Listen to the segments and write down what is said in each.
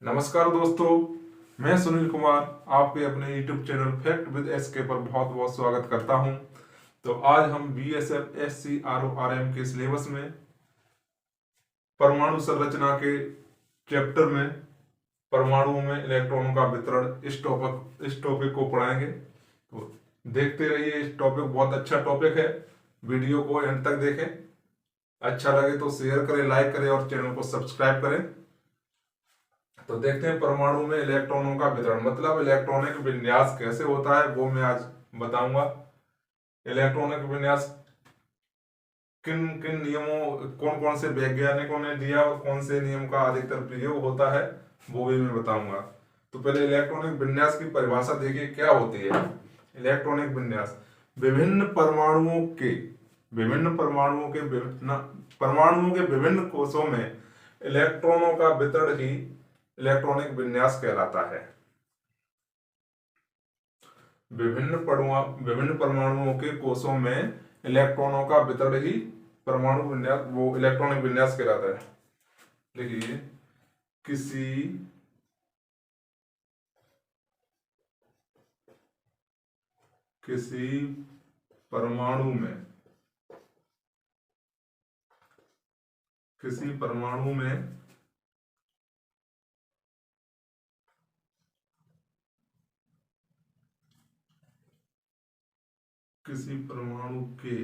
नमस्कार दोस्तों, मैं सुनील कुमार आपके अपने YouTube channel fact with SK पर बहुत बहुत स्वागत करता हूं। तो आज हम BSF SC RORM के सिलेबस में परमाणु संरचना के चैप्टर में परमाणुओं में इलेक्ट्रॉनों का वितरण इस टॉपिक को पढ़ाएंगे। तो देखते रहिए, इस टॉपिक बहुत अच्छा टॉपिक है। वीडियो को एंड तक देखें, अच्छा लगे तो शेयर करें, लाइक करें और चैनल को सब्सक्राइब करें। तो देखते हैं परमाणु में इलेक्ट्रॉनों का वितरण, मतलब इलेक्ट्रॉनिक विन्यास कैसे होता है वो मैं आज बताऊंगा। इलेक्ट्रॉनिक विन्यास किन किन नियमों, कौन कौन से वैज्ञानिकों ने दिया और कौन से नियम का अधिकतर प्रयोग होता है वो भी मैं बताऊंगा। तो पहले इलेक्ट्रॉनिक विन्यास की परिभाषा देखिए क्या होती है। इलेक्ट्रॉनिक विन्यास परमाणुओं के विभिन्न कोषों में इलेक्ट्रॉनों का वितरण ही इलेक्ट्रॉनिक विन्यास कहलाता है। विभिन्न परमाणुओं के कोषों में इलेक्ट्रॉनों का वितरण ही परमाणु विन्यास, वो इलेक्ट्रॉनिक विन्यास कहलाता है। देखिए, किसी परमाणु में किसी परमाणु में किसी परमाणु के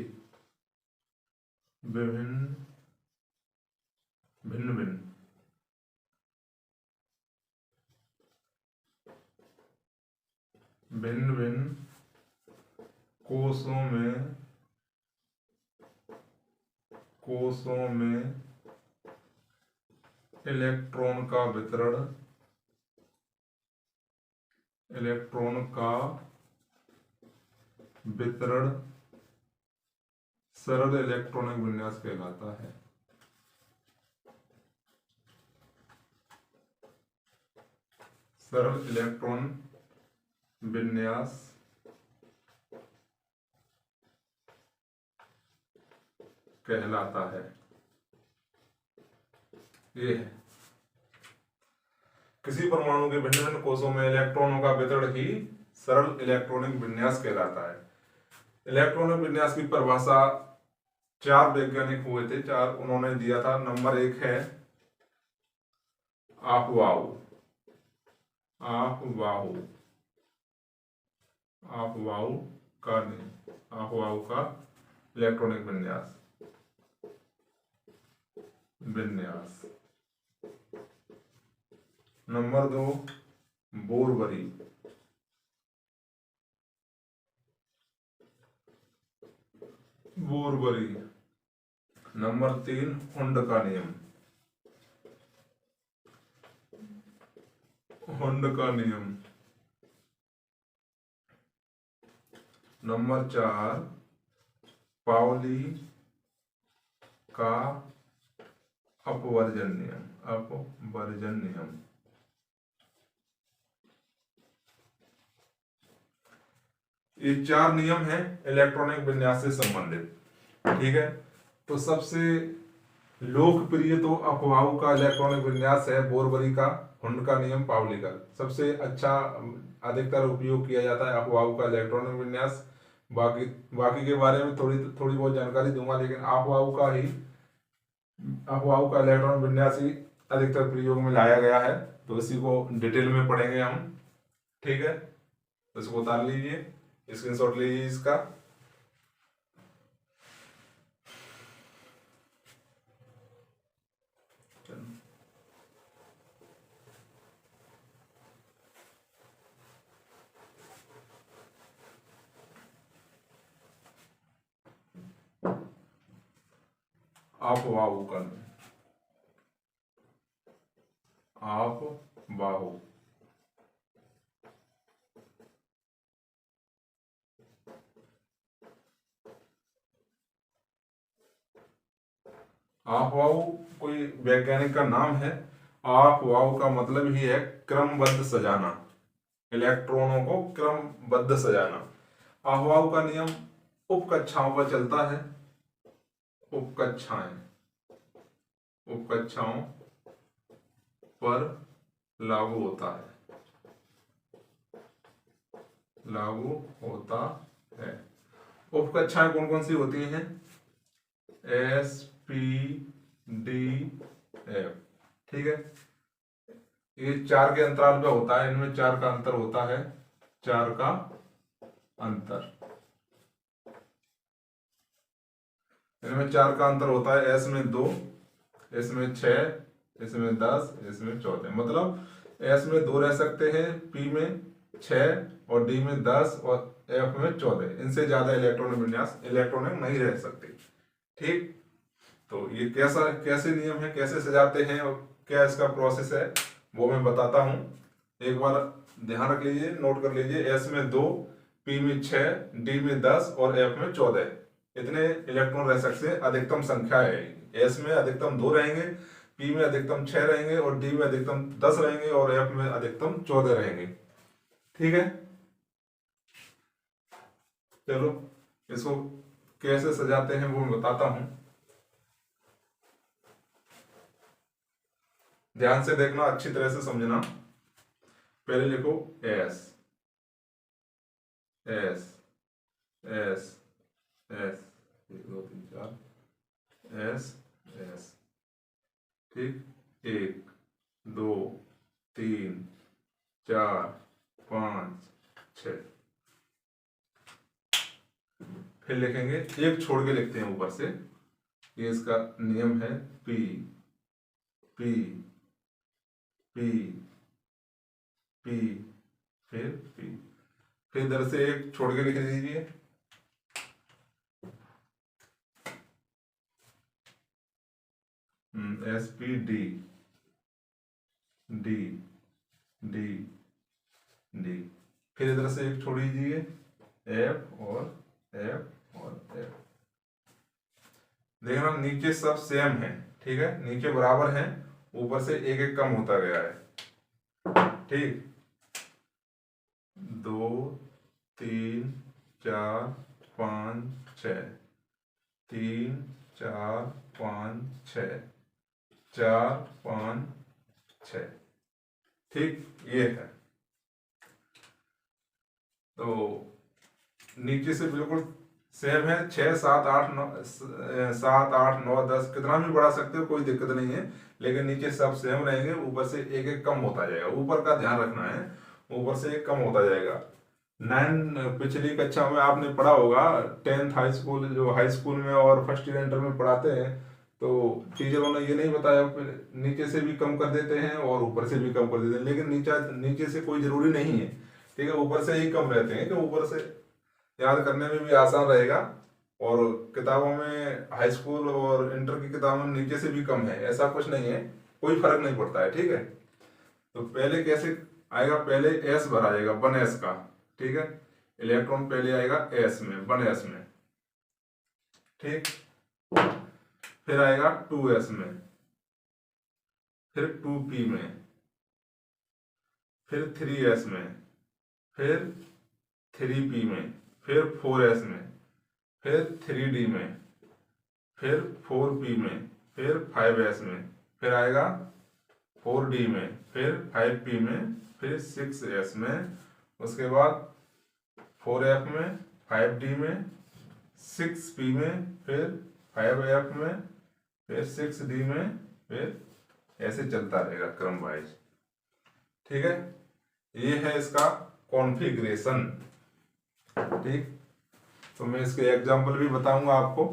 विभिन्न भिन्न भिन्न भिन्न भिन्न कोषों में इलेक्ट्रॉन का वितरण सरल इलेक्ट्रॉनिक विन्यास कहलाता है। सरल इलेक्ट्रॉन विन्यास कहलाता है। ये है, किसी परमाणु के भिन्न भिन्न कोषों में इलेक्ट्रॉनों का वितरण ही सरल इलेक्ट्रॉनिक विन्यास कहलाता है। इलेक्ट्रॉनिक विन्यास की परिभाषा 4 वैज्ञानिक हुए थे, 4 उन्होंने दिया था। नंबर 1 है आफवाऊ का इलेक्ट्रॉनिक विन्यास। नंबर 2 बोरबरी। नंबर 3 हुंड का नियम। नंबर 4 पाउली का अपवर्जन नियम। ये 4 नियम हैं इलेक्ट्रॉनिक विन्यास से संबंधित। ठीक है, तो सबसे लोकप्रिय तो अफवाऊ का इलेक्ट्रॉनिक विन्यास है, बोरबरी का, हुंड का नियम, पाउली का। सबसे अच्छा अधिकतर उपयोग किया जाता है अफवाऊ का इलेक्ट्रॉनिक विन्यास। बाकी के बारे में थोड़ी बहुत जानकारी दूंगा, लेकिन अफवाऊ का इलेक्ट्रॉनिक विन्यास ही अधिकतर प्रयोग में लाया गया है। तो इसी को डिटेल में पढ़ेंगे हम। ठीक है, तो इसको उतार लीजिए, स्क्रीनशॉट लीजिए इसका। अफवाऊ कोई वैज्ञानिक का नाम है। अफवाऊ का मतलब ही है क्रमबद्ध सजाना, इलेक्ट्रॉनों को क्रमबद्ध सजाना। अफवाऊ का नियम उपकक्षाओं पर चलता है। उपकक्षाओं पर लागू होता है, लागू होता है। उपकक्षाएं कौन कौन सी होती हैं? S, P, D, F. ठीक है, ये 4 के अंतराल पे होता है, इनमें 4 का अंतर होता है, 4 का अंतर, इनमें 4 का अंतर होता है। एस में 2, इसमें 6, इसमें 10, इसमें 14। मतलब एस में 2 रह सकते हैं, पी में 6 और डी में 10 और एफ में 14। इनसे ज्यादा इलेक्ट्रॉनिक विन्यास इलेक्ट्रॉनिक नहीं रह सकते। ठीक, तो ये कैसे नियम है, कैसे सजाते हैं और क्या इसका प्रोसेस है, वो मैं बताता हूं। एक बार ध्यान रख लीजिए, नोट कर लीजिए। एस में 2, पी में 6, डी में 10 और एफ में 14, इतने इलेक्ट्रॉन रह सकते हैं। अधिकतम संख्या है। एस में अधिकतम 2 रहेंगे, पी में अधिकतम 6 रहेंगे और डी में अधिकतम 10 रहेंगे और एफ में अधिकतम 14 रहेंगे। ठीक है, चलो इसको कैसे सजाते हैं वो मैं बताता हूं, ध्यान से देखना, अच्छी तरह से समझना। पहले लिखो S, S, S, S, 1 2 3 4, S, S. ठीक, 1 2 3 4 5 6। फिर लिखेंगे, एक छोड़ के लिखते हैं ऊपर से, ये इसका नियम है। पी, पी, पी, पी, फिर पी, फिर इधर से एक छोड़ के लिख दीजिए। S, P, D, D, D, D, फिर इधर से एक छोड़ दीजिए, एफ और एफ और एफ। देखना नीचे सब सेम है, ठीक है, नीचे बराबर है, ऊपर से एक एक कम होता गया है। ठीक, 2 3 4 5 6, 3 4 5 6, 4 5 6। ठीक, ये है। तो नीचे से बिल्कुल सेम है, 6 7 8 9, 7 8 9 10 कितना भी बढ़ा सकते हो, कोई दिक्कत नहीं है। लेकिन नीचे सब सेम रहेंगे, ऊपर से एक एक कम होता जाएगा, ऊपर का ध्यान रखना है, ऊपर से एक कम होता जाएगा। 9 पिछली कक्षा में आपने पढ़ा होगा, 10th हाई स्कूल, जो हाई स्कूल में और फर्स्ट ईयर इंटर में पढ़ाते हैं, तो टीचरों ने ये नहीं बताया नीचे से भी कम कर देते हैं और ऊपर से भी कम कर देते हैं, लेकिन नीचे से कोई जरूरी नहीं है। ठीक है, ऊपर से ही कम रहते हैं कि ऊपर से याद करने में भी आसान रहेगा। और किताबों में हाई स्कूल और इंटर की किताबों में नीचे से भी कम है, ऐसा कुछ नहीं है, कोई फर्क नहीं पड़ता है। ठीक है, तो पहले कैसे आएगा, पहले एस भरा जाएगा, 1s का। ठीक है, इलेक्ट्रॉन पहले आएगा एस में, 1s में। ठीक, फिर आएगा 2s में, फिर 2p में, फिर 3s में, फिर 3p में, फिर 4s में, फिर 3d में, फिर 4p में, फिर 5s में, फिर आएगा 4d में, फिर 5p में, फिर 6s में, उसके बाद 4f में, 5d में, 6p में, फिर 5f में, फिर 6d में, फिर ऐसे चलता रहेगा क्रम वाइज। ठीक है, ये है इसका कॉन्फ़िगरेशन। ठीक, तो मैं इसके एग्जांपल भी बताऊंगा आपको।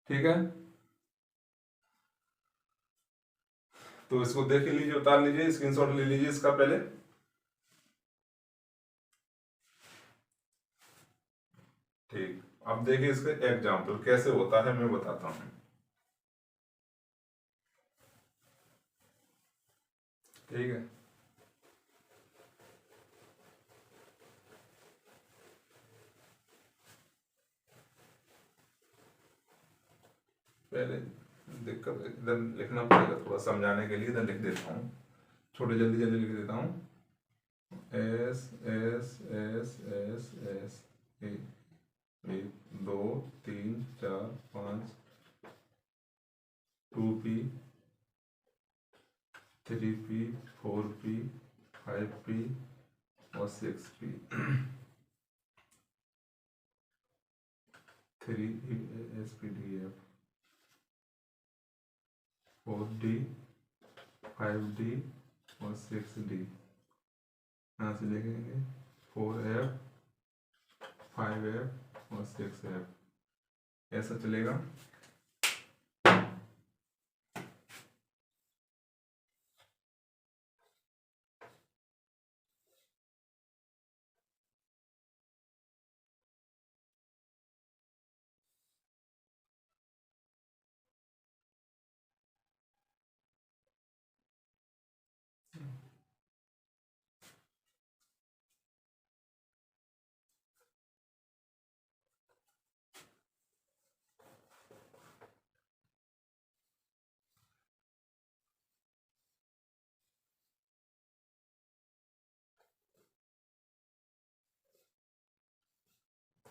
ठीक है, तो इसको देख लीजिए, उतार लीजिए, स्क्रीनशॉट ले लीजिए इसका पहले। ठीक, अब देखिए इसके एग्जांपल कैसे होता है, मैं बताता हूं। ठीक है, पहले दिक्कत इधर लिखना पड़ेगा, थोड़ा समझाने के लिए इधर लिख देता हूँ, छोटे जल्दी जल्दी लिख देता हूँ। S S S S S, 1 2 3 4 5, 2p, 3p 4p 5p और 6p 3spdf 4d 5d और 6d। यहाँ से लिखेंगे 4f 5f और 6f, ऐसा चलेगा।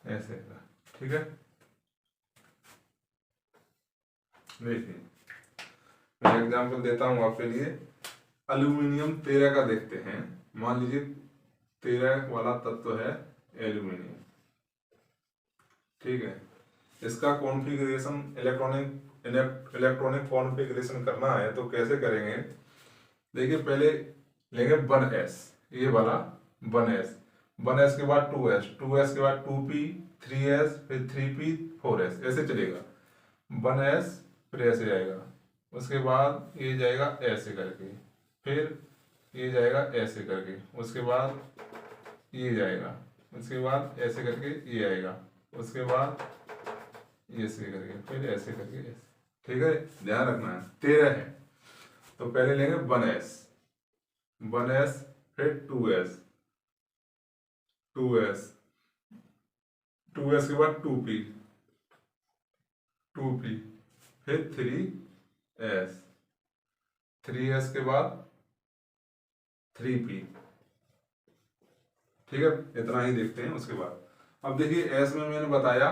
ऐसे का, ठीक है। देखिए मैं एग्जांपल देता हूं आपके लिए। एल्यूमिनियम 13 का देखते हैं। मान लीजिए 13 वाला तत्व है एल्यूमिनियम, ठीक है। इसका कॉन्फ़िगरेशन इलेक्ट्रॉनिक कॉन्फ़िगरेशन करना है तो कैसे करेंगे। देखिए पहले लेंगे 1s, ये वाला 1s, 1s के बाद 2s, 2s के बाद 2p, 3s, फिर 3p, 4s, ऐसे चलेगा। 1s फिर ऐसे जाएगा, उसके बाद ये जाएगा ऐसे करके, फिर ये जाएगा ऐसे करके, उसके बाद ये जाएगा, उसके बाद ऐसे करके ये आएगा, उसके बाद ये ऐसे करके, फिर ऐसे करके ऐसे, ठीक है। ध्यान रखना है 13 है तो पहले लेंगे 1s, 1s फिर 2s, 2s, 2s के बाद 2p, 2p, फिर 3s, 3s के बाद 3p, ठीक है। इतना ही देखते हैं। उसके बाद अब देखिए s में मैंने बताया,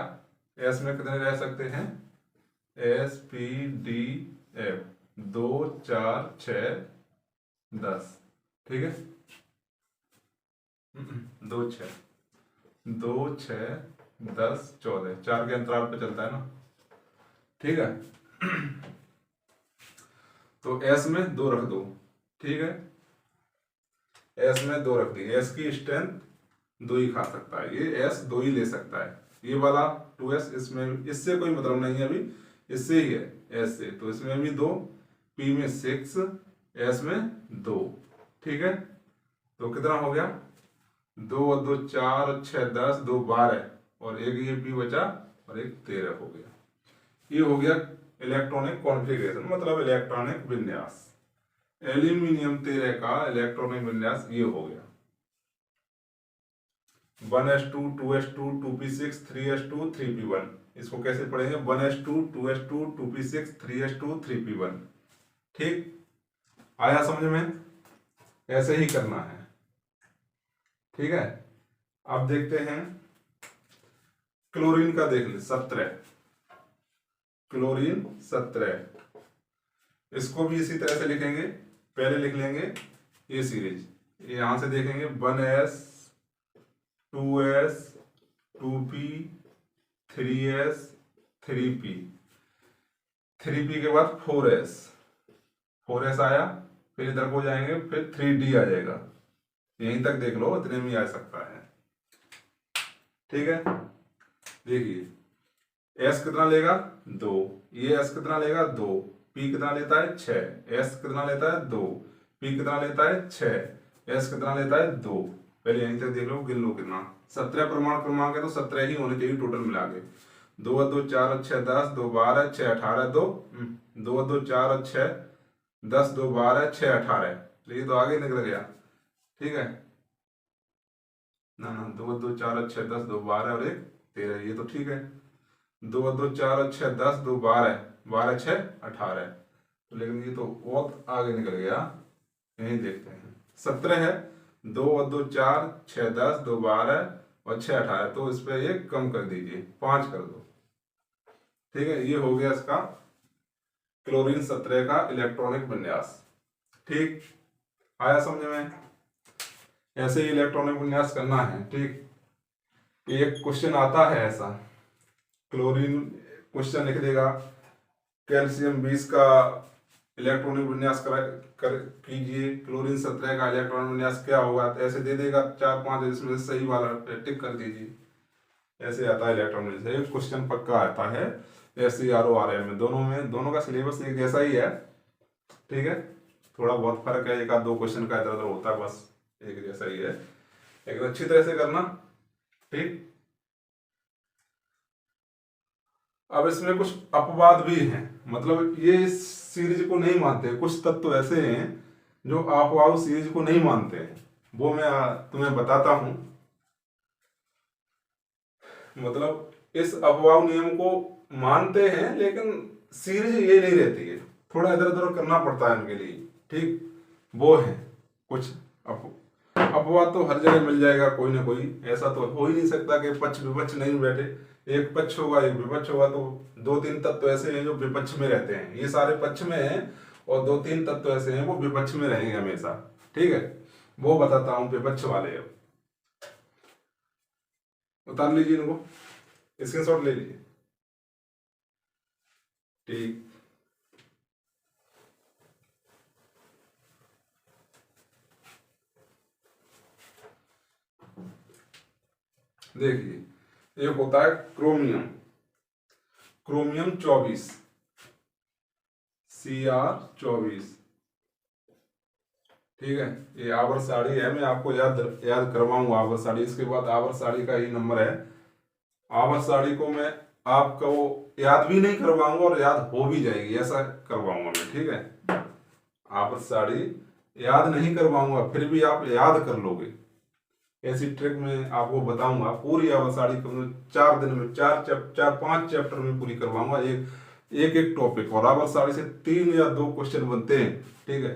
s में कितने रह सकते हैं, s p d f, 2 4 6 10, ठीक है। 2 6 2 6 10 14, 4 के अंतराल पे चलता है ना, ठीक है। तो s में 2 रख दो, ठीक है। s में 2 रख दी, s की स्ट्रेंथ 2 ही खा सकता है, ये s 2 ही ले सकता है। ये वाला 2s, इसमें इससे कोई मतलब नहीं है, अभी इससे ही है s से, तो इसमें भी 2, p में 6, s में 2, ठीक है। तो कितना हो गया, 2 और 2 4 6 10, 2 12 और एक ये p बचा और एक 13 हो गया। ये हो गया इलेक्ट्रॉनिक कॉन्फ़िगरेशन, मतलब इलेक्ट्रॉनिक विन्यास। एल्यूमिनियम 13 का इलेक्ट्रॉनिक विन्यास ये हो गया। 1s2 2s2 2p6 3s2 3p1। इसको कैसे पढ़ेंगे, 1s2 2s2 2p6 3s2 3p1, ठीक। आया समझ में, ऐसे ही करना है, ठीक है। अब देखते हैं क्लोरीन का, देख ले 17, क्लोरीन 17, इसको भी इसी तरह से लिखेंगे। पहले लिख लेंगे ये सीरीज, यहां से देखेंगे 1s 2s 2p 3s 3p, 3p के बाद 4s, 4s आया, फिर इधर को जाएंगे, फिर 3d आ जाएगा। यहीं तक देख लो, इतने में आ सकता है, ठीक है। देखिए s कितना लेगा 2, ये s कितना लेगा 2, p कितना लेता है 6, s कितना लेता है 2, p कितना लेता है 6, s कितना लेता है 2। पहले यहीं तक देख लो, गिन लो कितना, 17 परमाणु क्रमांक है तो 17 ही होने चाहिए टोटल मिला के। 2 और 2 4 और 6 10, 2 12 6 18, 2 और 2 4 और 6 10, 2 12 6 18, तो ये तो आगे निकल गया, ठीक है ना। 2 और 2 4 और 6 10, 2 12 और 1 13, ये तो ठीक है। 2 और 2 4 और 6 10, 2 12 12 6 18, तो लेकिन ये तो बहुत आगे निकल गया। यही देखते हैं 17 है, 2 और 2 4 6 10, 2 12 और 6 18, तो इस पर ये कम कर दीजिए, 5 कर दो, ठीक है। ये हो गया इसका क्लोरीन 17 का इलेक्ट्रॉनिक विन्यास। ठीक, आया समझ में? ऐसे ही इलेक्ट्रॉनिक विन्यास करना है। ठीक, एक क्वेश्चन आता है ऐसा, क्लोरीन क्वेश्चन लिख देगा, कैल्शियम 20 का इलेक्ट्रॉनिक विन्यास कर कीजिए, क्लोरीन 17 का इलेक्ट्रॉनिक विन्यास क्या होगा, तो ऐसे दे देगा 4-5, इसमें से सही वाला टिक कर दीजिए। ऐसे आता है इलेक्ट्रॉनिक, एक क्वेश्चन पक्का आता है SCRO-RM में, दोनों का सिलेबस एक जैसा ही है। ठीक है, थोड़ा बहुत फर्क है, एक आध दो क्वेश्चन का इधर उधर होता है, बस एक जैसा ही है, लेकिन अच्छी तरह से करना। ठीक, अब इसमें कुछ अपवाद भी हैं, मतलब ये इस सीरीज को नहीं मानते, कुछ तत्व ऐसे हैं जो अपवाद सीरीज को नहीं मानते हैं, वो मैं तुम्हें बताता हूं। मतलब इस अपवाद नियम को मानते हैं लेकिन सीरीज ये नहीं रहती है, थोड़ा इधर उधर करना पड़ता है उनके लिए। ठीक, वो है कुछ अपवाद तो हर जगह मिल जाएगा कोई ना कोई, ऐसा तो हो ही नहीं सकता कि पक्ष विपक्ष नहीं बैठे, एक पक्ष होगा एक विपक्ष होगा, तो 2-3 तत्व ऐसे हैं जो विपक्ष में रहते हैं, ये सारे पक्ष में हैं, और 2-3 तत्व ऐसे हैं वो विपक्ष में रहेंगे हमेशा। ठीक है, वो बताता हूँ विपक्ष वाले। अब उतार लीजिए इनको, स्क्रीनशॉट ले लीजिए। ठीक, देखिए, एक होता है क्रोमियम, क्रोमियम 24, Cr24। ठीक है, ये आवर्त सारणी है, मैं आपको याद करवाऊंगा आवर्त सारणी, इसके बाद आवर्त सारणी का ही नंबर है। आवर्त सारणी को मैं आपको याद भी नहीं करवाऊंगा और याद हो भी जाएगी, ऐसा करवाऊंगा मैं। ठीक है, आवर्त सारणी याद नहीं करवाऊंगा, फिर भी आप याद कर लोगे, ऐसी ट्रिक मैं आपको बताऊंगा। पूरी आवर्त सारणी को 4 दिन में 4-5 चैप्टर में पूरी करवाऊंगा, एक टॉपिक, और आवर्त सारणी से 3 या 2 क्वेश्चन बनते हैं। ठीक है,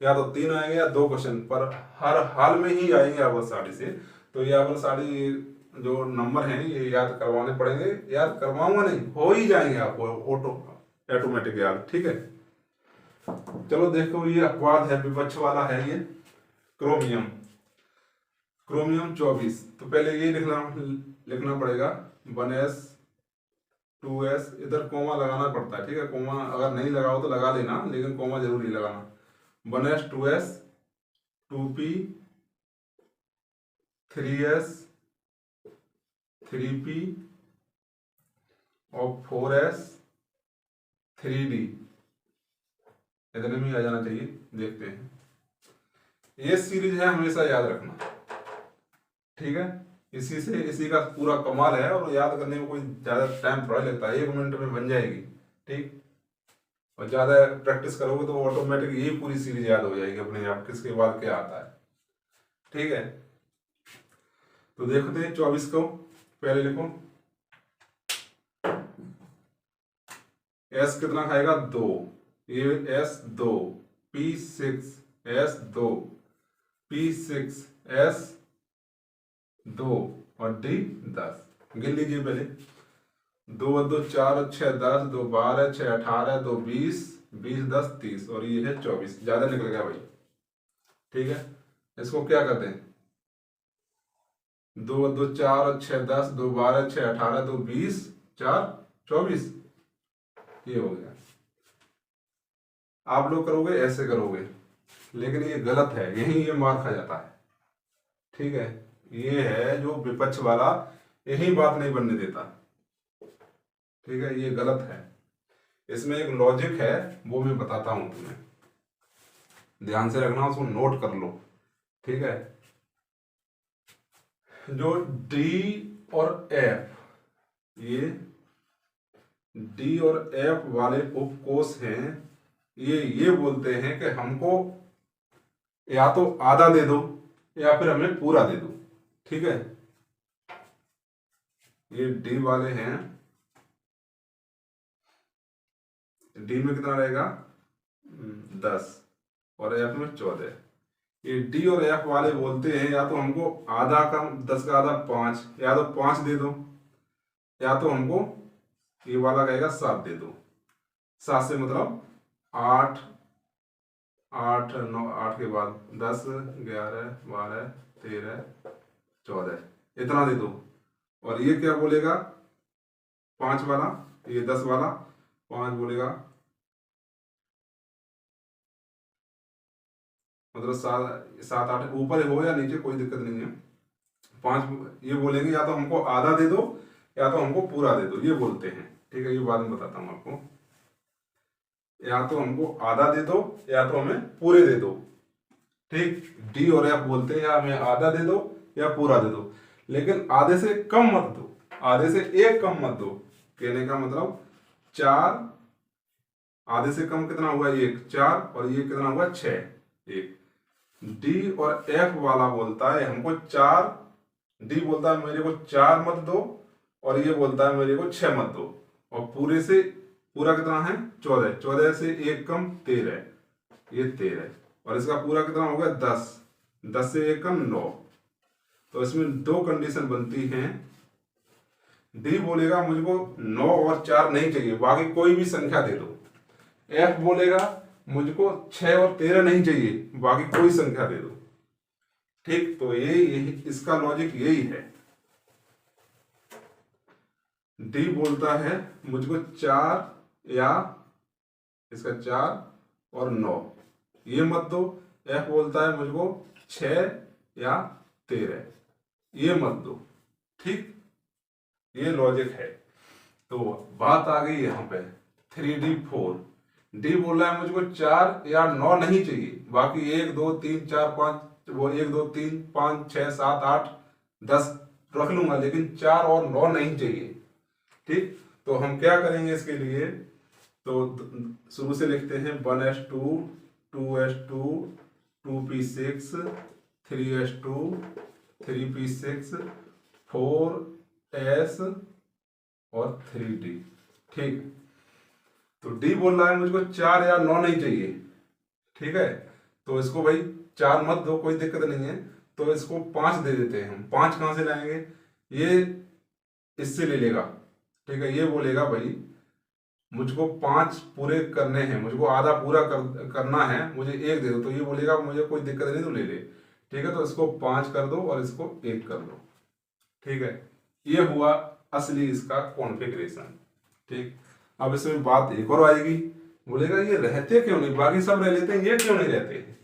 या तो 3 आएंगे या 2 क्वेश्चन, पर हर हाल में ही आएंगे आवर्त सारणी से। तो ये आवर्त सारणी जो नंबर हैं ये याद करवाने पड़ेंगे, याद करवाऊंगा नहीं, हो ही जाएंगे आपको ऑटोमेटिक याद। ठीक है, चलो देखो, ये अपवाद है, विपक्ष वाला है ये क्रोमियम, क्रोमियम 24। तो पहले ये लिखना पड़ेगा 1s 2s, इधर कोमा लगाना पड़ता है। ठीक है, कोमा अगर नहीं लगाओ तो लगा लेना, लेकिन कोमा जरूर ही लगाना। 1s 2s 2p 3s 3p और 4s 3d, इतने में आ जाना चाहिए। देखते हैं, ये सीरीज है, हमेशा याद रखना। ठीक है, इसी का पूरा कमाल है, और याद करने में कोई ज़्यादा टाइम थोड़ा लगता है, 1 मिनट में बन जाएगी। ठीक, और ज़्यादा प्रैक्टिस करोगे तो ऑटोमेटिक यही पूरी सीरीज याद हो जाएगी अपने आप, किसके बाद क्या आता है। ठीक है, तो देखते हैं 24 को, पहले लिखो S कितना खाएगा 2, ये S 2, P6 S 2, P6 S 2 और D 10। गिन लीजिए पहले, 2 2 4 6 10, 2 12 6 18, 2 20, 20 10 30, और ये है 24, ज्यादा निकल गया भाई। ठीक है, इसको क्या करते हैं, 2 2 4 6 10, 2 12 6 18, 2 20 4 24, ये हो गया। आप लोग करोगे ऐसे करोगे, लेकिन ये गलत है, यही ये मार खा जाता है। ठीक है, ये है जो विपक्ष वाला यही बात नहीं बनने देता। ठीक है, ये गलत है, इसमें एक लॉजिक है, वो मैं बताता हूं तुम्हें, ध्यान से रखना, उसको नोट कर लो। ठीक है, जो D और F, ये D और F वाले उपकोष हैं, ये बोलते हैं कि हमको या तो आधा दे दो या फिर हमें पूरा दे दो। ठीक है, ये D वाले हैं, D में कितना रहेगा 10 और F में 14। ये D और F वाले बोलते हैं या तो हमको आधा का 10 का आधा 5, या तो 5 दे दो, या तो हमको ये वाला कहेगा 7 दे दो। 7 से मतलब 8 8 9, 8 के बाद 10 11 12 13 14 इतना दे दो। और ये क्या बोलेगा 5 वाला, ये 10 वाला 5 बोलेगा, मतलब 7 8 ऊपर हो या नीचे कोई दिक्कत नहीं है। 5 ये बोलेंगे या तो हमको आधा दे दो या तो हमको पूरा दे दो, ये बोलते हैं। ठीक है, ये बाद में बताता हूँ आपको। या तो हमको आधा दे दो या तो हमें पूरे दे दो। ठीक, डी और एफ बोलते हैं या हमें आधा दे दो या पूरा दे दो, लेकिन आधे से कम मत दो, आधे से एक कम मत दो। कहने का मतलब 4, आधे से कम कितना हुआ 1, 4 और ये कितना हुआ 6, 1। डी और एफ वाला बोलता है हमको 4, डी बोलता है मेरे को 4 मत दो और ये बोलता है मेरे को 6 मत दो। और पूरे से पूरा कितना है 14, 14 से 1 कम 13, ये 13। और इसका पूरा कितना हो गया 10, 10 से 1 कम 9। तो इसमें 2 कंडीशन बनती हैं। डी बोलेगा मुझको 9 और 4 नहीं चाहिए, बाकी कोई भी संख्या दे दो। एफ बोलेगा मुझको 6 और 13 नहीं चाहिए, बाकी कोई संख्या दे दो। ठीक, तो यही इसका लॉजिक यही है। डी बोलता है मुझको 4 या इसका 4 और 9 ये मत दो। एफ बोलता है मुझको 6 या 13 ये मत दो। ठीक, ये लॉजिक है। तो बात आ गई यहाँ पे 3D 4। डी बोल रहा है मुझको 4 या 9 नहीं चाहिए, बाकी 1 2 3 4 5, वो 1 2 3 5 6 7 8 10 रख लूंगा, लेकिन 4 और 9 नहीं चाहिए। ठीक, तो हम क्या करेंगे इसके लिए, तो शुरू से लिखते हैं 1s2 2s2 2p6 3s2 3p6 4s और 3d। ठीक, तो डी बोल रहा है मुझको 4 या 9 नहीं चाहिए। ठीक है, तो इसको भाई 4 मत दो, कोई दिक्कत नहीं है, तो इसको 5 दे देते हैं हम। 5 कहाँ से लाएंगे, ये इससे ले लेगा। ठीक है, ये बोलेगा भाई मुझको 5 पूरे करने हैं, मुझको आधा पूरा करना है, मुझे 1 दे दो। तो ये बोलेगा मुझे कोई दिक्कत नहीं, तो ले ले। ठीक है, तो इसको 5 कर दो और इसको 1 कर दो। ठीक है, ये हुआ असली इसका कॉन्फ़िगरेशन। ठीक, अब इसमें बात एक और आएगी, बोलेगा ये रहते क्यों नहीं, बाकी सब रह लेते हैं, ये क्यों नहीं रहते हैं।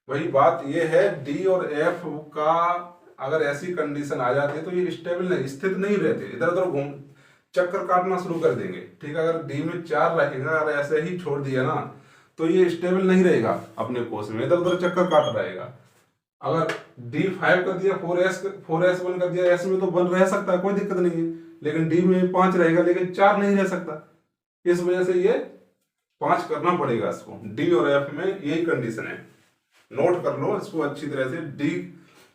वही बात ये है, डी और एफ का अगर ऐसी कंडीशन आ जाती है तो ये स्टेबल नहीं, स्थित नहीं रहते, इधर उधर घूम चक्कर काटना शुरू कर देंगे। ठीक है, अगर डी में 4 रहेगा, अगर ऐसे ही छोड़ दिया ना तो ये स्टेबल नहीं रहेगा अपने कोर्स में, इधर उधर चक्कर काट रहेगा। अगर डी 5 कर दिया, 4s 1 कर दिया, एस में तो 1 रह सकता है, कोई दिक्कत नहीं है, लेकिन डी में 5 रहेगा लेकिन 4 नहीं रह सकता। इस वजह से ये 5 करना पड़ेगा इसको। डी और एफ में यही कंडीशन है, नोट कर लो इसको अच्छी तरह से।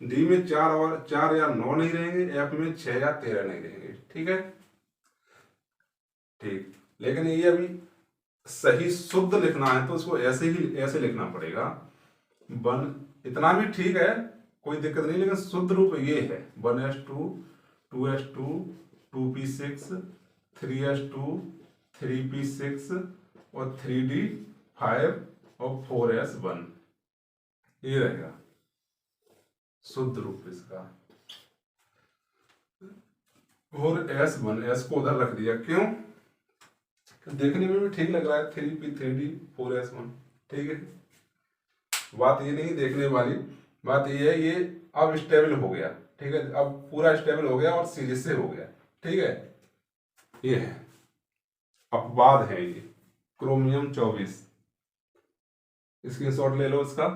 डी में 4 या 9 नहीं रहेंगे, एफ में 6 या 13 नहीं रहेंगे। ठीक है, ठीक, लेकिन ये अभी सही शुद्ध लिखना है तो इसको ऐसे लिखना पड़ेगा। इतना भी ठीक है, कोई दिक्कत नहीं, लेकिन शुद्ध रूप ये है 1s2 2s2 2p6 3s2 3p6 और 3d 5 और 4s 1, ये रहेगा शुद्ध रूप इसका। और s को उधर रख दिया, क्यों, देखने में भी ठीक लग रहा है 3p 3d 4s 1। ठीक है, बात ये नहीं देखने वाली, बात ये है ये अब स्टेबल हो गया। ठीक है, अब पूरा स्टेबल हो गया और सीरीज से हो गया। ठीक है, ये है अपवाद है, ये क्रोमियम 24 स्क्रीनशॉट ले लो इसका,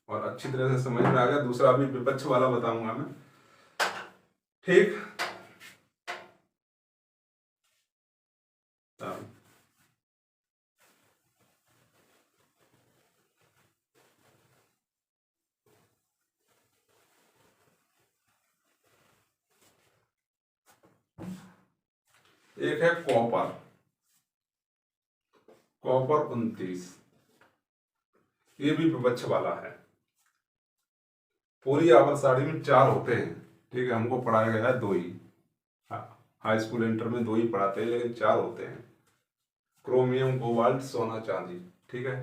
और अच्छी तरह से समझ में आ गया। दूसरा अभी विपक्ष वाला बताऊंगा मैं। ठीक, एक है कॉपर 29, ये भी विपक्ष वाला है। पूरी आवर साड़ी में 4 होते हैं। ठीक है, हमको पढ़ाया गया है 2 ही, हाई स्कूल इंटर में 2 ही पढ़ाते हैं, लेकिन 4 होते हैं, क्रोमियम कोबाल्ट सोना चांदी। ठीक है,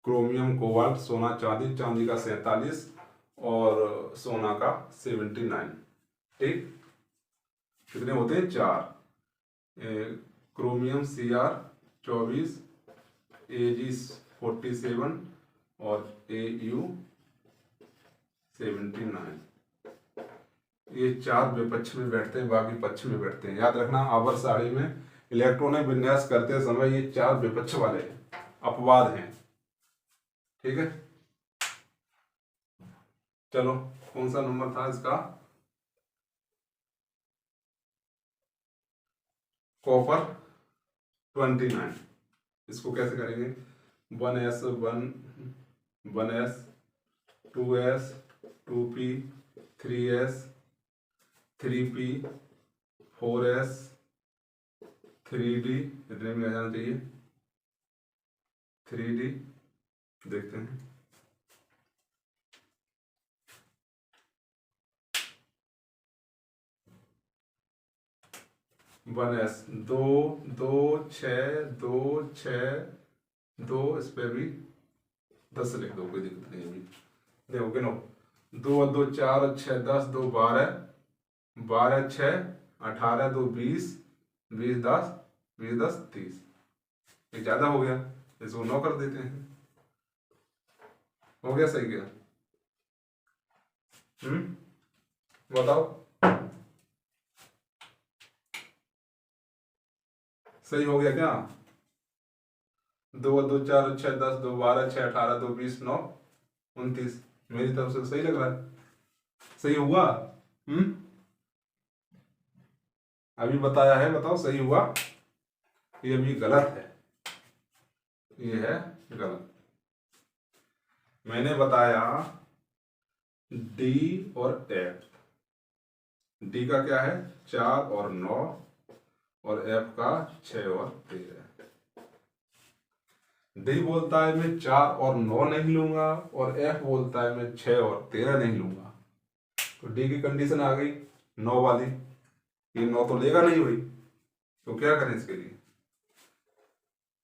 क्रोमियम कोबाल्ट, सोना चांदी, चांदी का 47 और सोना का 79। ठीक, कितने होते हैं? 4। क्रोमियम Cr 24, Ag 47 और Au 79। ये 4 विपक्ष में बैठते हैं, बाकी पक्ष में बैठते हैं। याद रखना, आवर्त सारणी में इलेक्ट्रॉनिक विन्यास करते समय ये 4 विपक्ष वाले अपवाद हैं। ठीक है, चलो कौन सा नंबर था इसका? कॉपर 29। इसको कैसे करेंगे? 1s 1s 2s 2p 3s 3p 4s 3d, इतने में आ जाना चाहिए 3d। देखते हैं, वन एस 2 2 6 2 6 2, इस पे भी 10 लिख दो, कोई दिक्कत नहीं। अभी देखो गिनो, 2 2 4 6 10 2 12 12 6 18 2 20 20 10 20 10 30। ये ज्यादा हो गया, इसको 9 कर देते हैं। हो गया सही क्या? बताओ, सही हो गया क्या? 2 2 4 6 10 2 12 6 18 2 20 9 29। मेरी तरफ से सही लग रहा है? सही हुआ? अभी बताया है, बताओ सही हुआ? ये अभी गलत है, ये है गलत। मैंने बताया डी और एफ। डी का क्या है? 4 और 9, और एफ का 6 और 13। डी बोलता है मैं 4 और 9 नहीं लूंगा, और एफ बोलता है मैं 6 और 13 नहीं लूंगा। तो डी की कंडीशन आ गई 9 वाली। ये 9 तो लेगा नहीं भाई, तो क्या करें इसके लिए?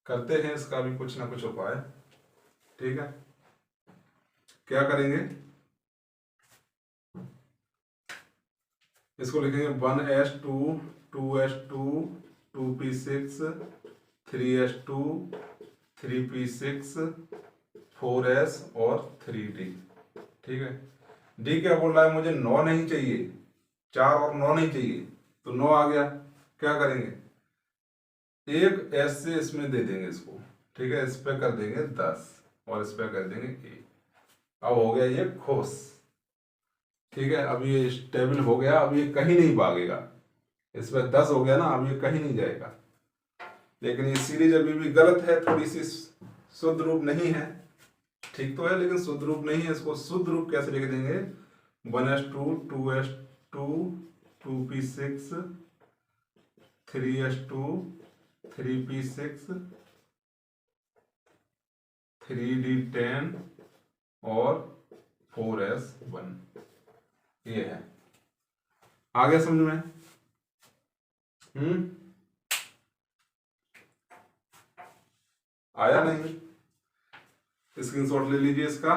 करते हैं इसका भी कुछ ना कुछ उपाय। ठीक है, क्या करेंगे? इसको लिखेंगे 1s2 2s2 2p6 3s2 3p6 4s और 3d। ठीक है, डी क्या बोल रहा है? मुझे 9 नहीं चाहिए, 4 और 9 नहीं चाहिए, तो 9 आ गया। क्या करेंगे? एक एस से इसमें दे देंगे इसको। ठीक है, इस पे कर देंगे 10 और इस पे कर देंगे 1। अब हो गया ये खुश। ठीक है, अब ये स्टेबल हो गया, अब ये कहीं नहीं भागेगा। इस पे 10 हो गया ना, अब ये कहीं नहीं जाएगा। लेकिन ये सीरीज अभी भी गलत है, थोड़ी सी शुद्ध रूप नहीं है। ठीक तो है, लेकिन शुद्ध रूप नहीं है। इसको शुद्ध रूप कैसे लिख देंगे? 1s2 2s2 2p6 3s2 3p6 3d10 और 4s1। ये है। आ गया समझ में? आया नहीं? स्क्रीनशॉट ले लीजिए इसका।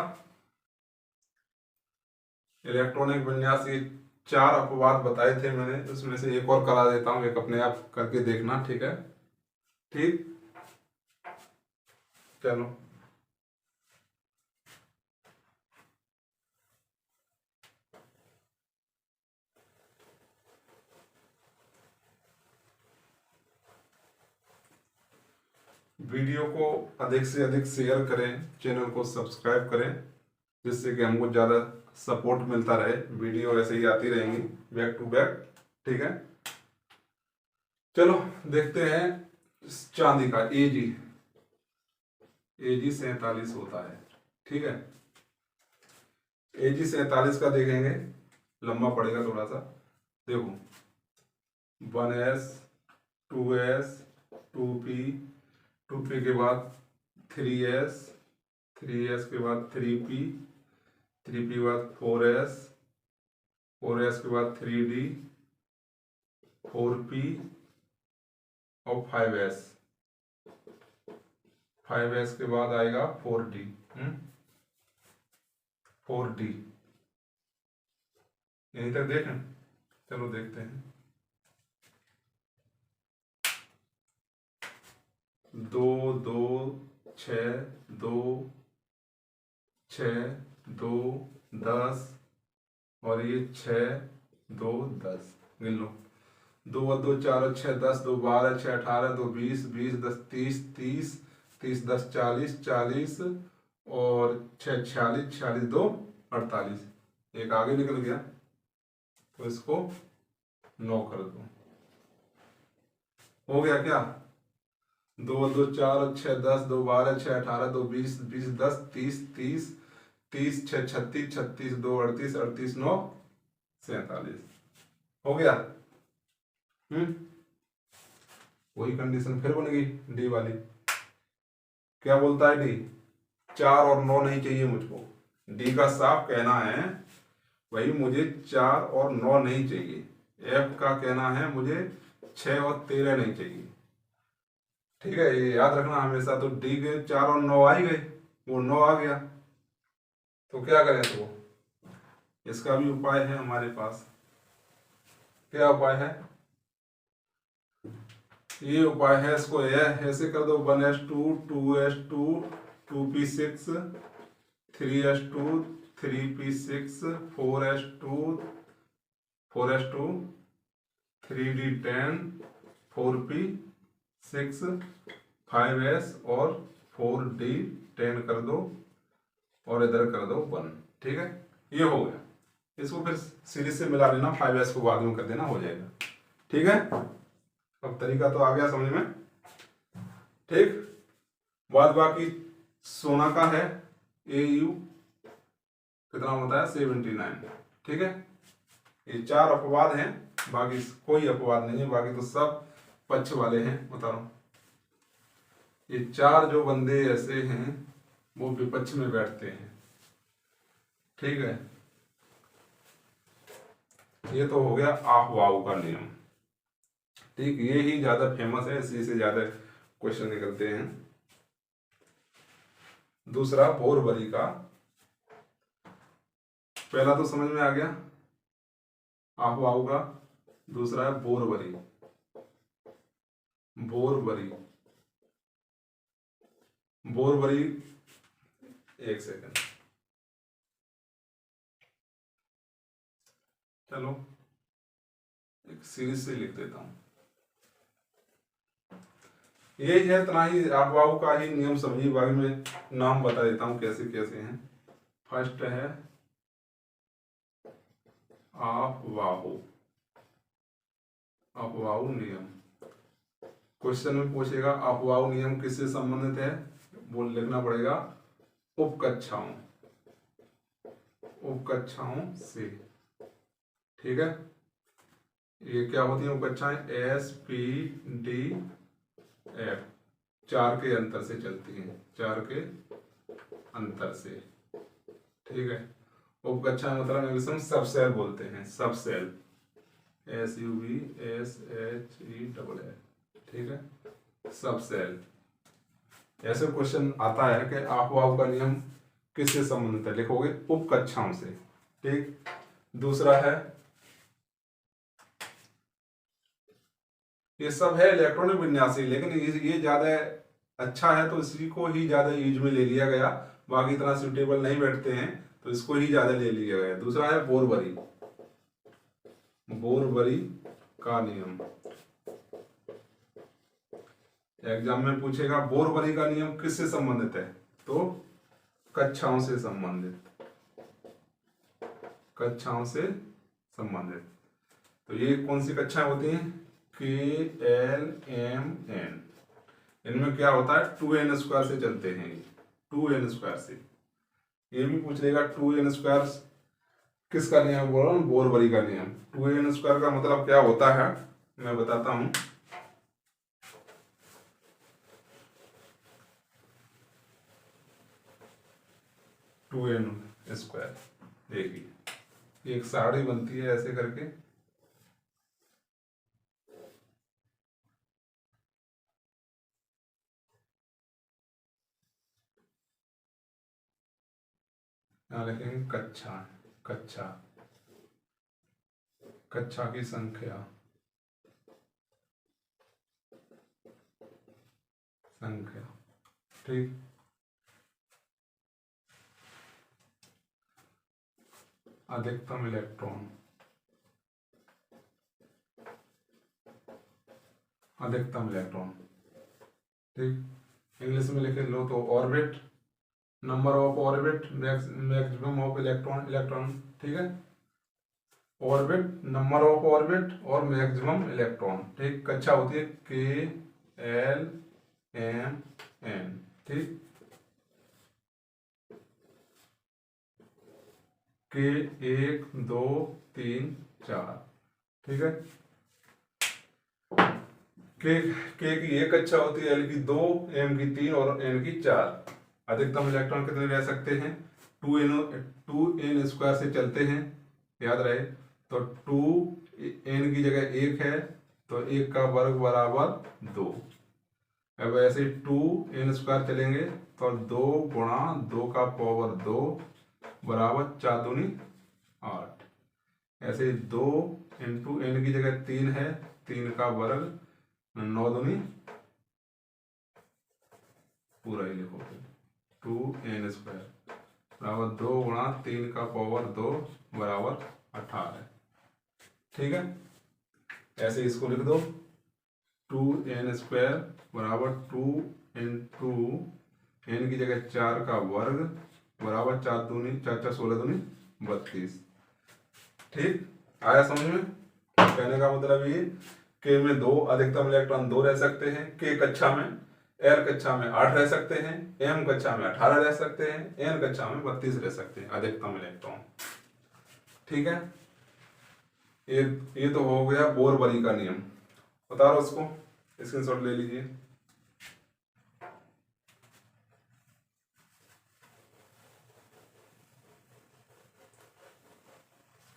इलेक्ट्रॉनिक विन्यास, ये 4 अपवाद बताए थे मैंने, उसमें से एक और करा देता हूं, एक अपने आप करके देखना। ठीक है, ठीक, चलो। वीडियो को अधिक से अधिक शेयर करें, चैनल को सब्सक्राइब करें, जिससे कि हमको ज़्यादा सपोर्ट मिलता रहे। वीडियो ऐसे ही आती रहेंगी बैक टू बैक। ठीक है, चलो देखते हैं चांदी का। एजी 47 होता है। ठीक है, एजी 47 का देखेंगे, लंबा पड़ेगा थोड़ा सा। देखो 1s 2s 2p 2p के बाद 3s 3s के बाद 3p 3p के बाद 4s 4s के बाद 3d 4p और 5s 5s के बाद आएगा 4d। 4d यहीं तक देखें, चलो देखते हैं। 2 2 6 2 6 2 10 और ये 6 2 10 गिन लो। 2 और 2 4 और 6 10, 2 12 6 18 2 20 20 10 30 30 30 10 40 40 और 6 46 46 2 48, एक आगे निकल गया तो इसको 9 कर दो। हो गया क्या? 2 और 2 4 और 6 10, 2 12 6 18 2 20 20 10 30 30 30 6 36 36 2 38 38 9 47। हो गया? वही कंडीशन फिर बन गई डी वाली। क्या बोलता है डी? 4 और 9 नहीं चाहिए मुझको। डी का साफ कहना है भाई मुझे 4 और 9 नहीं चाहिए। एफ का कहना है मुझे 6 और 13 नहीं चाहिए। ठीक है, ये याद रखना हमेशा। तो डी के 4 और 9 आ ही गए, वो 9 आ गया तो क्या करें? तो इसका भी उपाय है हमारे पास। क्या उपाय है? ये उपाय है, इसको ऐसे कर दो। 1s2 2s2 2p6 3s2 3p6 4s2 4s2 3d10 4p6 5s और 4d10 कर दो और इधर कर दो 1। ठीक है, ये हो गया। इसको फिर सीरीज से मिला लेना, 5s को बाद में कर देना, हो जाएगा। ठीक है, अब तरीका तो आ गया समझ में। ठीक, बाद बाकी सोना का है AU कितना होता है 79। ठीक है, ये 4 अपवाद हैं, बाकी कोई अपवाद नहीं है, बाकी तो सब पक्ष वाले हैं। बता रहा हूं, ये 4 जो बंदे ऐसे हैं वो विपक्ष में बैठते हैं। ठीक है, ये तो हो गया आहवाऊ का नियम। ठीक, ये ही ज्यादा फेमस है, इसी से ज्यादा क्वेश्चन निकलते हैं। दूसरा बोरबरी का, पहला तो समझ में आ गया आहवाऊ का। दूसरा है बोरबरी। बोरबरी बोरबरी, एक सेकंड, चलो एक सीरीज से लिख देता हूं। ये है इतना ही आहवाऊ का ही नियम समझिए, बाकी में नाम बता देता हूं कैसे कैसे हैं। फर्स्ट है आहवाऊ, आहवाऊ नियम। क्वेश्चन में पूछेगा आहवाऊ नियम किससे संबंधित है, वो लिखना पड़ेगा उपकक्षाओं, उपकक्षाओं से। ठीक है, ये क्या होती है उपकक्षाएं? SPDF, 4 के अंतर से चलती हैं, 4 के अंतर से। ठीक है, उपकक्षा मतलब इंग्लिश में सबसेल बोलते हैं, सबसेल, SUBSHEL। ठीक है, सबसेल। ऐसे क्वेश्चन आता है कि आहवाऊ का नियम किससे संबंधित है, लिखोगे उपकक्षाओं से। ठीक, दूसरा है, ये सब है इलेक्ट्रॉनिक विन्यासी, लेकिन ये ज्यादा अच्छा है तो इसी को ही ज्यादा यूज में ले लिया गया, बाकी इतना सुटेबल नहीं बैठते हैं तो इसको ही ज्यादा ले लिया गया। दूसरा है बोरबरी, बोरबरी का नियम। एग्जाम में पूछेगा बोरबरी का नियम किससे संबंधित है, तो कक्षाओं से संबंधित, कक्षाओं से संबंधित। तो ये कौन सी कक्षाएं होती हैं? KLMN। इनमें क्या होता है 2n² से चलते हैं, 2n² से। ये भी पूछ लेगा 2n² किसका नियम बोल रहा हूँ? बोरबरी का नियम। 2n² का मतलब क्या होता है मैं बताता हूं। टू एन स्क्वायर, देखिए एक साड़ी बनती है ऐसे करके, यहाँ लिखेंगे कक्षा, कक्षा, कक्षा की संख्या, संख्या, ठीक। अधिकतम इलेक्ट्रॉन, अधिकतम इलेक्ट्रॉन, ठीक। इंग्लिश में लिखे लो तो orbit, number of orbit, maximum of electron, electron, ठीक है। ऑर्बिट, नंबर ऑफ ऑर्बिट और मैक्सिमम इलेक्ट्रॉन, ठीक। कक्षा होती है KLMN, ठीक। K 1 2 3 4, ठीक है। K की एक कक्षा होती है, L की 2, M की 3 और N की 4। अधिकतम इलेक्ट्रॉन कितने रह सकते हैं? 2n स्क्वायर से चलते हैं, याद रहे। तो 2n की जगह 1 है, तो 1 का वर्ग बराबर 2। अब ऐसे 2n स्क्वायर चलेंगे तो 2 गुणा 2 का पावर 2 बराबर 4 दूनी 8। ऐसे 2 इंटू n की जगह 3 है, 3 का वर्ग 9 दूनी, पूरा ही लिखो, 2n स्क्वायर बराबर 2 गुणा 3 का पावर 2 बराबर 18, ठीक है। ऐसे इसको लिख दो, 2n स्क्वायर बराबर 2 इंटू n की जगह 4 का वर्ग बराबर 4 दूनी 4 4 16 दूनी 32, ठीक। आया समझ में? कहने का मतलब ये K में 2 अधिकतम इलेक्ट्रॉन 2 रह सकते हैं, K कक्षा में, L कक्षा में 8 रह सकते हैं, M कक्षा में 18 रह सकते हैं, N कक्षा में 32 रह सकते हैं अधिकतम इलेक्ट्रॉन, ठीक है। ये तो हो गया बोर-बरी का नियम। बता रहा उसको, स्क्रीनशॉट ले लीजिए।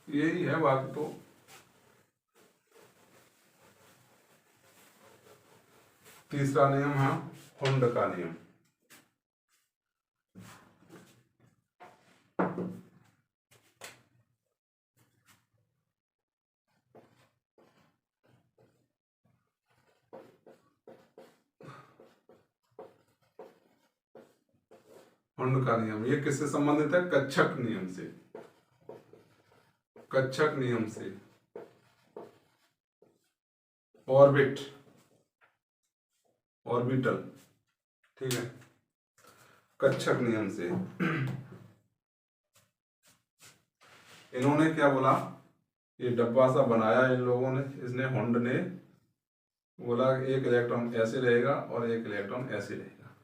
यही है, बाकी तो तीसरा नियम है हुंड का नियम। हुंड का नियम ये किससे संबंधित है? कक्षक नियम से, कक्षक नियम से। ऑर्बिट, ऑर्बिटल, ठीक है, कक्षक नियम से। इन्होंने क्या बोला, ये डब्बा सा बनाया इन लोगों ने, इसने हुंड ने बोला एक इलेक्ट्रॉन ऐसे रहेगा और एक इलेक्ट्रॉन ऐसे रहेगा,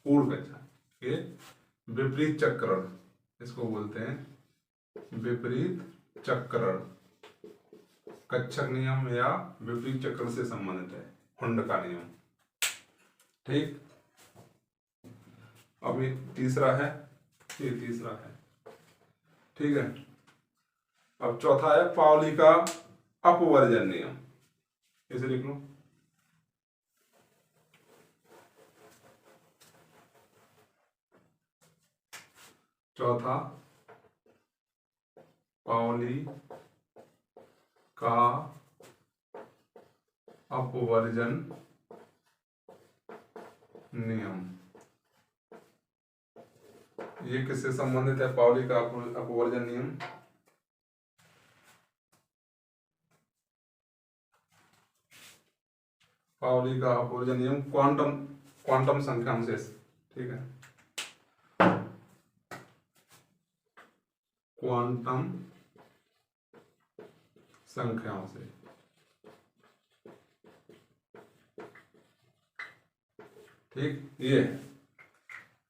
पूर्ण कक्षा, ये विपरीत चक्रण इसको बोलते हैं, विपरीत चक्रण। कक्षक नियम या विपरीत चक्र से संबंधित है हुंड का नियम, ठीक। अब ये तीसरा है, ये तीसरा है, ठीक है। अब चौथा है पाउली का अपवर्जन नियम, इसे लिख लो। चौथा पाउली का अपवर्जन नियम, ये किससे संबंधित है? पाउली का अपवर्जन नियम पाउली का अपवर्जन नियम क्वांटम संख्याओं से, ठीक है, क्वांटम संख्याओं से, ठीक। ये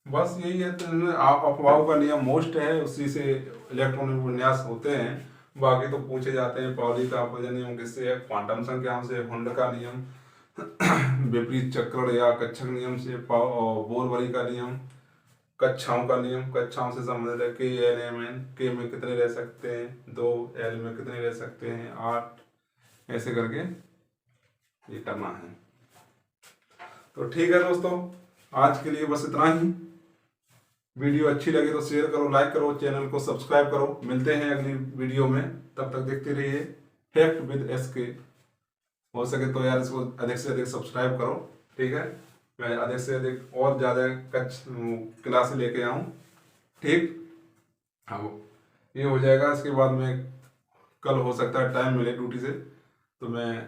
बस यही है, तो आप अफवाहों का नियम मोस्ट है, उसी से इलेक्ट्रॉन विन्यास होते हैं। बाकी तो पूछे जाते हैं पाउली का अपवर्जन नियम किससे है? क्वांटम संख्याओं से। हुंड का नियम विपरीत चक्रण या कक्षक नियम से। बोर-बरी का नियम कक्षाओं का नियम, कक्षाओं से संबंधित है। KLMN, K में कितने रह सकते हैं 2, L में कितने रह सकते हैं 8, ऐसे करके ये करना है। तो ठीक है दोस्तों, आज के लिए बस इतना ही। वीडियो अच्छी लगे तो शेयर करो, लाइक करो, चैनल को सब्सक्राइब करो। मिलते हैं अगली वीडियो में, तब तक देखते रहिए फैक्ट विद SK। हो सके तो यार इसको अधिक से अधिक सब्सक्राइब करो, ठीक है। मैं अधिक से अधिक और ज़्यादा क्लास लेके आऊँ, ठीक। हाँ, ये हो जाएगा। इसके बाद में कल हो सकता है टाइम मिले ड्यूटी से तो मैं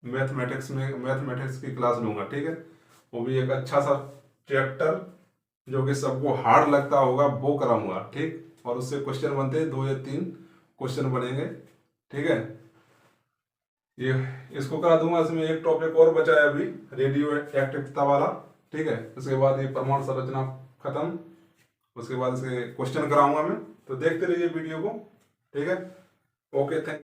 मैथमेटिक्स की क्लास लूँगा, ठीक है। वो भी एक अच्छा सा चैप्टर जो कि सबको हार्ड लगता होगा वो कराऊंगा, ठीक। और उससे क्वेश्चन बनते हैं, 2 या 3 क्वेश्चन बनेंगे, ठीक है। ये इसको करा दूंगा। इसमें एक टॉपिक और बचा है अभी, रेडियो एक्टिविटी वाला, ठीक है। उसके बाद ये परमाणु संरचना खत्म, उसके बाद इसके क्वेश्चन कराऊंगा मैं। तो देखते रहिए वीडियो को, ठीक है। Okay, thank